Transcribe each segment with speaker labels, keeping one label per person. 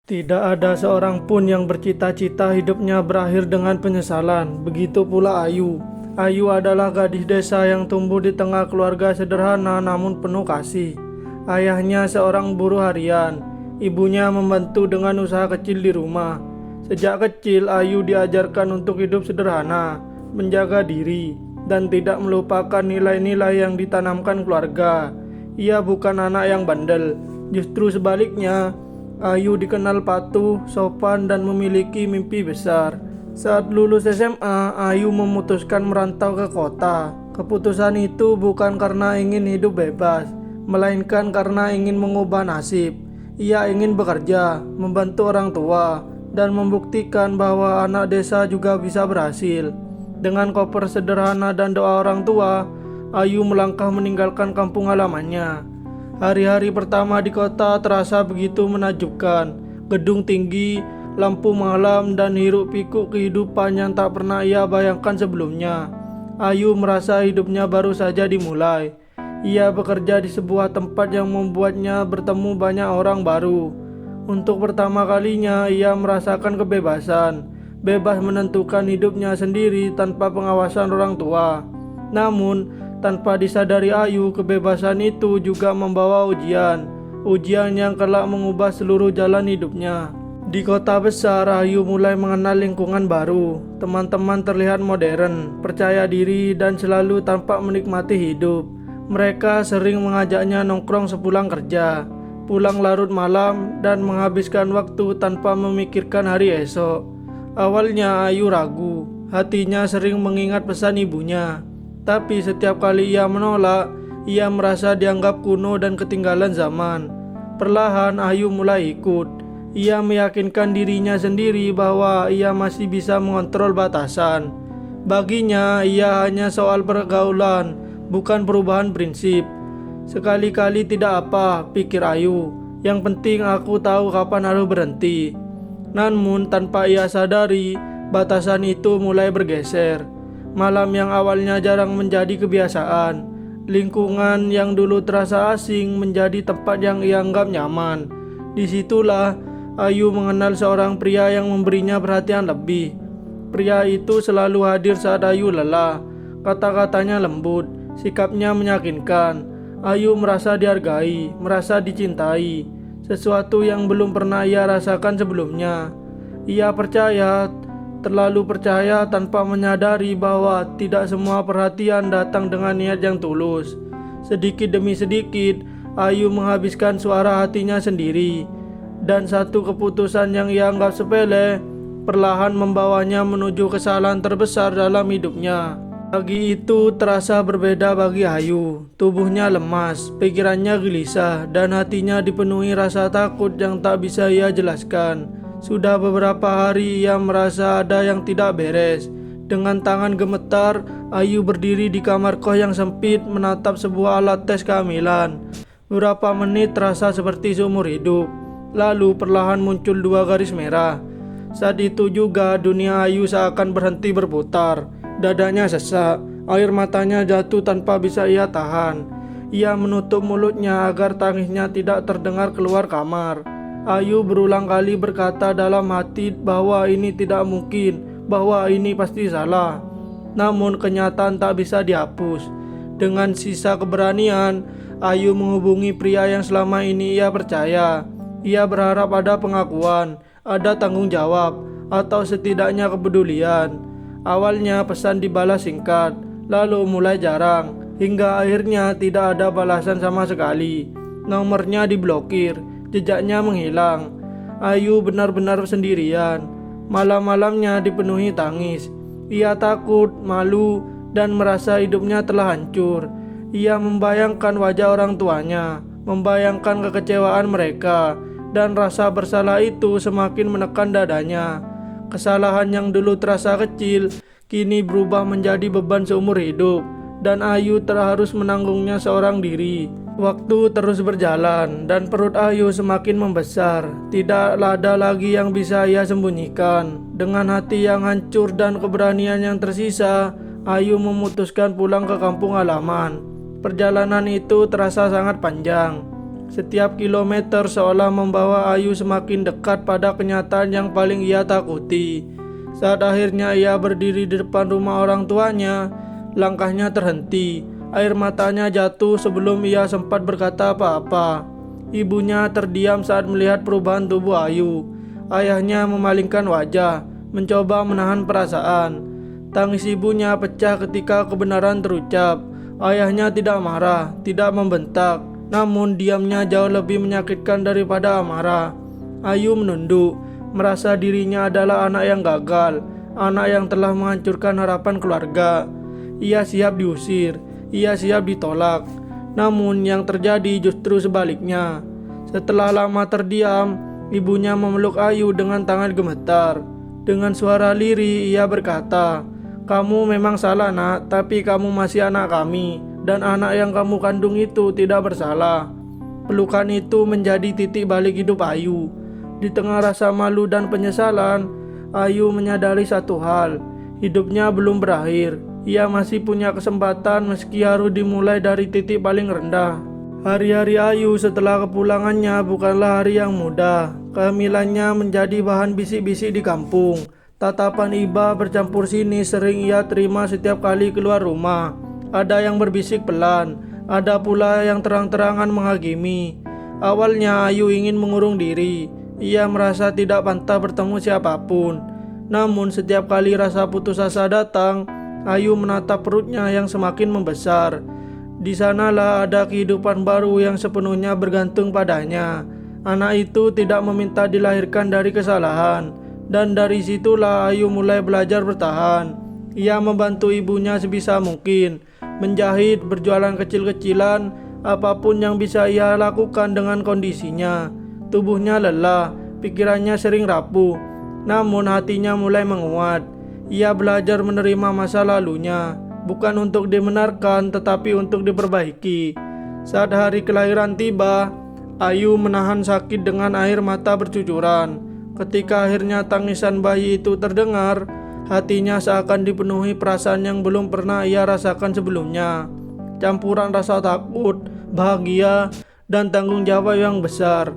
Speaker 1: Tidak ada seorang pun yang bercita-cita hidupnya berakhir dengan penyesalan. Begitu pula Ayu. Ayu adalah gadis desa yang tumbuh di tengah keluarga sederhana namun penuh kasih. Ayahnya seorang buruh harian. Ibunya membantu dengan usaha kecil di rumah. Sejak kecil Ayu diajarkan untuk hidup sederhana, menjaga diri, dan tidak melupakan nilai-nilai yang ditanamkan keluarga. Ia bukan anak yang bandel, justru sebaliknya. Ayu dikenal patuh, sopan, dan memiliki mimpi besar. Saat lulus SMA, Ayu memutuskan merantau ke kota. Keputusan itu bukan karena ingin hidup bebas, melainkan karena ingin mengubah nasib. Ia ingin bekerja, membantu orang tua, dan membuktikan bahwa anak desa juga bisa berhasil. Dengan koper sederhana dan doa orang tua, Ayu melangkah meninggalkan kampung halamannya. Hari-hari pertama di kota terasa begitu menakjubkan. Gedung tinggi, lampu malam, dan hiruk-pikuk kehidupan yang tak pernah ia bayangkan sebelumnya. Ayu merasa hidupnya baru saja dimulai. Ia bekerja di sebuah tempat yang membuatnya bertemu banyak orang baru. Untuk pertama kalinya ia merasakan kebebasan, bebas menentukan hidupnya sendiri tanpa pengawasan orang tua. Namun, tanpa disadari Ayu, kebebasan itu juga membawa ujian yang kelak mengubah seluruh jalan hidupnya. Di kota besar, Ayu mulai mengenal lingkungan baru. Teman-teman terlihat modern, percaya diri, dan selalu tampak menikmati hidup. Mereka sering mengajaknya nongkrong sepulang kerja, pulang larut malam, dan menghabiskan waktu tanpa memikirkan hari esok. Awalnya Ayu ragu, hatinya sering mengingat pesan ibunya. Tapi setiap kali ia menolak, ia merasa dianggap kuno dan ketinggalan zaman. Perlahan Ayu mulai ikut. Ia meyakinkan dirinya sendiri bahwa ia masih bisa mengontrol batasan. Baginya, ia hanya soal pergaulan, bukan perubahan prinsip. Sekali-kali tidak apa, pikir Ayu. Yang penting aku tahu kapan harus berhenti. Namun tanpa ia sadari, batasan itu mulai bergeser. Malam yang awalnya jarang menjadi kebiasaan. Lingkungan yang dulu terasa asing menjadi tempat yang ia anggap nyaman. Disitulah Ayu mengenal seorang pria yang memberinya perhatian lebih. Pria itu selalu hadir saat Ayu lelah. Kata-katanya lembut, sikapnya meyakinkan. Ayu merasa dihargai, merasa dicintai. Sesuatu yang belum pernah ia rasakan sebelumnya. Ia terlalu percaya tanpa menyadari bahwa tidak semua perhatian datang dengan niat yang tulus. Sedikit demi sedikit, Ayu menghabiskan suara hatinya sendiri. Dan satu keputusan yang ia anggap sepele, perlahan membawanya menuju kesalahan terbesar dalam hidupnya. Pagi itu terasa berbeda bagi Ayu. Tubuhnya lemas, pikirannya gelisah, dan hatinya dipenuhi rasa takut yang tak bisa ia jelaskan. Sudah beberapa hari ia merasa ada yang tidak beres. Dengan tangan gemetar, Ayu berdiri di kamar kos yang sempit menatap sebuah alat tes kehamilan. Beberapa menit terasa seperti seumur hidup. Lalu perlahan muncul 2 garis merah. Saat itu juga dunia Ayu seakan berhenti berputar. Dadanya sesak, air matanya jatuh tanpa bisa ia tahan. Ia menutup mulutnya agar tangisnya tidak terdengar keluar kamar. Ayu berulang kali berkata dalam hati bahwa ini tidak mungkin, bahwa ini pasti salah. Namun kenyataan tak bisa dihapus. Dengan sisa keberanian, Ayu menghubungi pria yang selama ini ia percaya. Ia berharap ada pengakuan, ada tanggung jawab, atau setidaknya kepedulian. Awalnya pesan dibalas singkat, lalu mulai jarang, hingga akhirnya tidak ada balasan sama sekali. Nomornya diblokir, jejaknya menghilang. Ayu benar-benar sendirian. Malam-malamnya dipenuhi tangis. Ia takut, malu, dan merasa hidupnya telah hancur. Ia membayangkan wajah orang tuanya, membayangkan kekecewaan mereka, dan rasa bersalah itu semakin menekan dadanya. Kesalahan yang dulu terasa kecil, kini berubah menjadi beban seumur hidup, dan Ayu harus menanggungnya seorang diri. Waktu terus berjalan dan perut Ayu semakin membesar. Tidak ada lagi yang bisa ia sembunyikan. Dengan hati yang hancur dan keberanian yang tersisa, Ayu memutuskan pulang ke kampung halaman. Perjalanan itu terasa sangat panjang. Setiap kilometer seolah membawa Ayu semakin dekat pada kenyataan yang paling ia takuti. Saat akhirnya ia berdiri di depan rumah orang tuanya, langkahnya terhenti. Air matanya jatuh sebelum ia sempat berkata apa-apa. Ibunya terdiam saat melihat perubahan tubuh Ayu. Ayahnya memalingkan wajah, mencoba menahan perasaan. Tangis ibunya pecah ketika kebenaran terucap. Ayahnya tidak marah, tidak membentak, namun diamnya jauh lebih menyakitkan daripada amarah. Ayu menunduk, merasa dirinya adalah anak yang gagal, anak yang telah menghancurkan harapan keluarga. Ia siap diusir, ia siap ditolak. Namun yang terjadi justru sebaliknya. Setelah lama terdiam, ibunya memeluk Ayu dengan tangan gemetar. Dengan suara lirih ia berkata, "Kamu memang salah nak, tapi kamu masih anak kami, dan anak yang kamu kandung itu tidak bersalah." Pelukan itu menjadi titik balik hidup Ayu. Di tengah rasa malu dan penyesalan, Ayu menyadari satu hal, hidupnya belum berakhir. Ia masih punya kesempatan meski harus dimulai dari titik paling rendah. Hari-hari Ayu setelah kepulangannya bukanlah hari yang mudah. Kehamilannya menjadi bahan bisik-bisik di kampung. Tatapan iba bercampur sini sering ia terima setiap kali keluar rumah. Ada yang berbisik pelan, ada pula yang terang-terangan menghakimi. Awalnya Ayu ingin mengurung diri. Ia merasa tidak pantas bertemu siapapun. Namun setiap kali rasa putus asa datang, Ayu menatap perutnya yang semakin membesar. Di sanalah ada kehidupan baru yang sepenuhnya bergantung padanya. Anak itu tidak meminta dilahirkan dari kesalahan. Dan dari situlah Ayu mulai belajar bertahan. Ia membantu ibunya sebisa mungkin, menjahit, berjualan kecil-kecilan, apapun yang bisa ia lakukan dengan kondisinya. Tubuhnya lelah, pikirannya sering rapuh, namun hatinya mulai menguat. Ia belajar menerima masa lalunya, bukan untuk dibenarkan tetapi untuk diperbaiki. Saat hari kelahiran tiba, Ayu menahan sakit dengan air mata bercucuran. Ketika akhirnya tangisan bayi itu terdengar, hatinya seakan dipenuhi perasaan yang belum pernah ia rasakan sebelumnya. Campuran rasa takut, bahagia, dan tanggung jawab yang besar.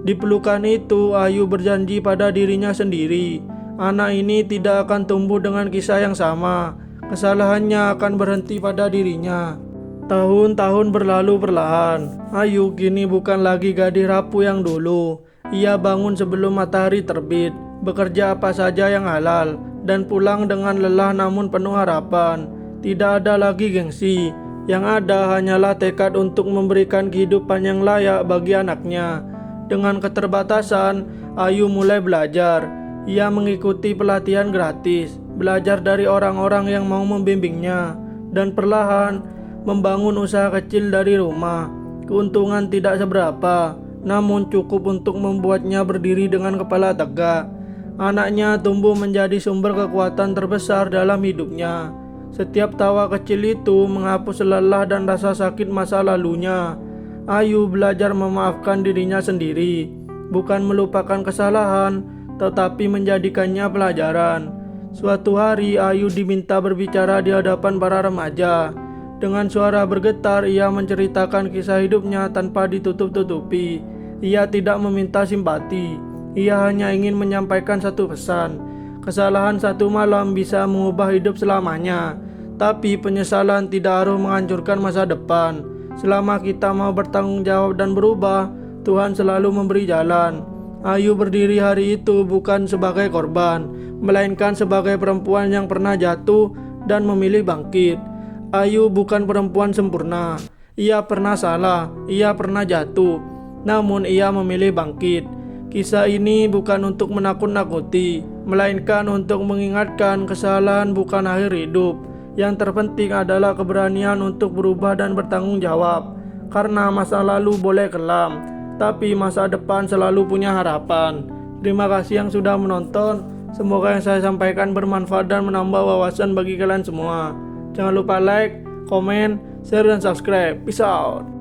Speaker 1: Di pelukan itu, Ayu berjanji pada dirinya sendiri, anak ini tidak akan tumbuh dengan kisah yang sama. Kesalahannya akan berhenti pada dirinya. Tahun-tahun berlalu perlahan. Ayu kini bukan lagi gadis rapuh yang dulu. Ia bangun sebelum matahari terbit, bekerja apa saja yang halal, dan pulang dengan lelah namun penuh harapan. Tidak ada lagi gengsi. Yang ada hanyalah tekad untuk memberikan kehidupan yang layak bagi anaknya. Dengan keterbatasan, Ayu mulai belajar. Ia mengikuti pelatihan gratis, belajar dari orang-orang yang mau membimbingnya, dan perlahan membangun usaha kecil dari rumah. Keuntungan tidak seberapa, namun cukup untuk membuatnya berdiri dengan kepala tegak. Anaknya tumbuh menjadi sumber kekuatan terbesar dalam hidupnya. Setiap tawa kecil itu menghapus lelah dan rasa sakit masa lalunya. Ayu belajar memaafkan dirinya sendiri, bukan melupakan kesalahan, tetapi menjadikannya pelajaran. Suatu hari Ayu diminta berbicara di hadapan para remaja. Dengan suara bergetar ia menceritakan kisah hidupnya tanpa ditutup-tutupi. Ia tidak meminta simpati. Ia hanya ingin menyampaikan satu pesan. Kesalahan satu malam bisa mengubah hidup selamanya, tapi penyesalan tidak harus menghancurkan masa depan. Selama kita mau bertanggung jawab dan berubah, Tuhan selalu memberi jalan. Ayu berdiri hari itu bukan sebagai korban, melainkan sebagai perempuan yang pernah jatuh dan memilih bangkit. Ayu bukan perempuan sempurna. Ia pernah salah, ia pernah jatuh, namun ia memilih bangkit. Kisah ini bukan untuk menakut-nakuti, melainkan untuk mengingatkan kesalahan bukan akhir hidup. Yang terpenting adalah keberanian untuk berubah dan bertanggung jawab. Karena masa lalu boleh kelam, tapi masa depan selalu punya harapan. Terima kasih yang sudah menonton. Semoga yang saya sampaikan bermanfaat dan menambah wawasan bagi kalian semua. Jangan lupa like, komen, share, dan subscribe. Peace out.